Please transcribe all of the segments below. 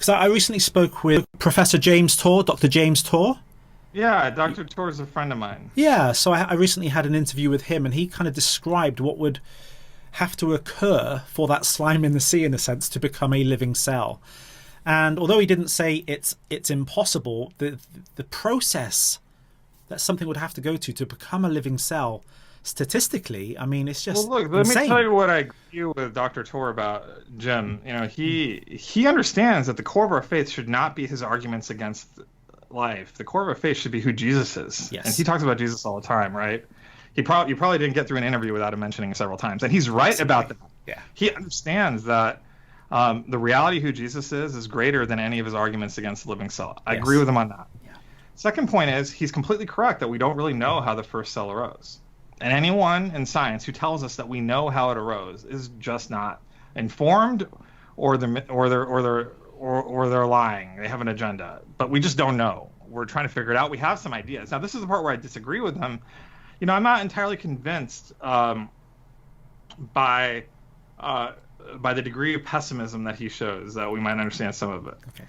Because I recently spoke with Professor James Torr, Dr. James Torr. Yeah, Dr. Torr is a friend of mine. Yeah, so I recently had an interview with him, and he kind of described what would have to occur for that slime in the sea, in a sense, to become a living cell. And although he didn't say it's impossible, the process that something would have to go to become a living cell, statistically, I mean, it's just well. Look, let insane. me tell you what I agree with Dr. Torr about, Jim. You know, he understands that the core of our faith should not be his arguments against life. The core of our faith should be who Jesus is. Yes. And he talks about Jesus all the time, right? You probably didn't get through an interview without him mentioning it several times, and he's right about that. Yeah. He understands that the reality of who Jesus is greater than any of his arguments against the living cell. I agree with him on that. Yeah. Second point is he's completely correct that we don't really know how the first cell arose. And anyone in science who tells us that we know how it arose is just not informed, or they're lying. They have an agenda, but we just don't know. We're trying to figure it out. We have some ideas. Now, this is the part where I disagree with them. You know, I'm not entirely convinced by the degree of pessimism that he shows that we might understand some of it. Okay.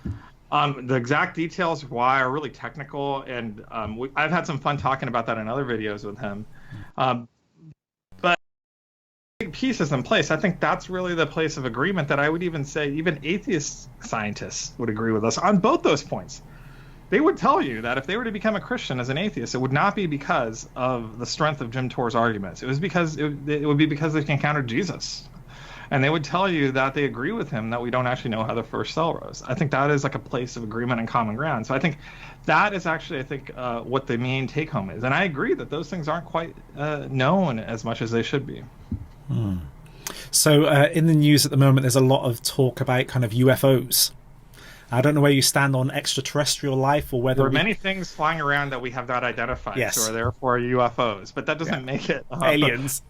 The exact details why are really technical, and I've had some fun talking about that in other videos with him. But big pieces in place, I think that's really the place of agreement that I would even say even atheist scientists would agree with us on both those points. They would tell you that if they were to become a Christian as an atheist, it would not be because of the strength of Jim Torr's arguments. It would be because they encountered Jesus. And they would tell you that they agree with him that we don't actually know how the first cell rose. I think that is like a place of agreement and common ground. So I think that is actually, what the main take home is. And I agree that those things aren't quite known as much as they should be. So in the news at the moment, there's a lot of talk about kind of UFO's. I don't know where you stand on extraterrestrial life, or whether there are many things flying around that we have not identified, yes, so are therefore UFOs. But that doesn't make it aliens.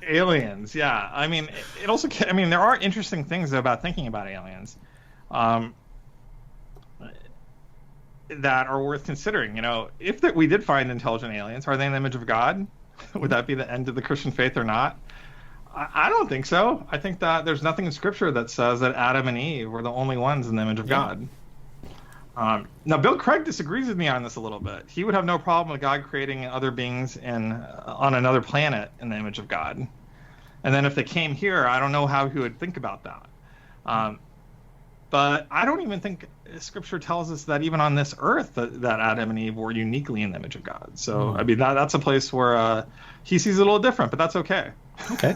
Aliens, yeah. I mean, it also. I mean, there are interesting things about thinking about aliens that are worth considering. You know, if we did find intelligent aliens, are they in the image of God? Would that be the end of the Christian faith or not? I don't think so. I think that there's nothing in Scripture that says that Adam and Eve were the only ones in the image of God. Now, Bill Craig disagrees with me on this a little bit. He would have no problem with God creating other beings on another planet in the image of God. And then if they came here, I don't know how he would think about that. But I don't even think Scripture tells us that even on this earth that Adam and Eve were uniquely in the image of God. So, I mean, that's a place where he sees it a little different, but that's okay. Okay.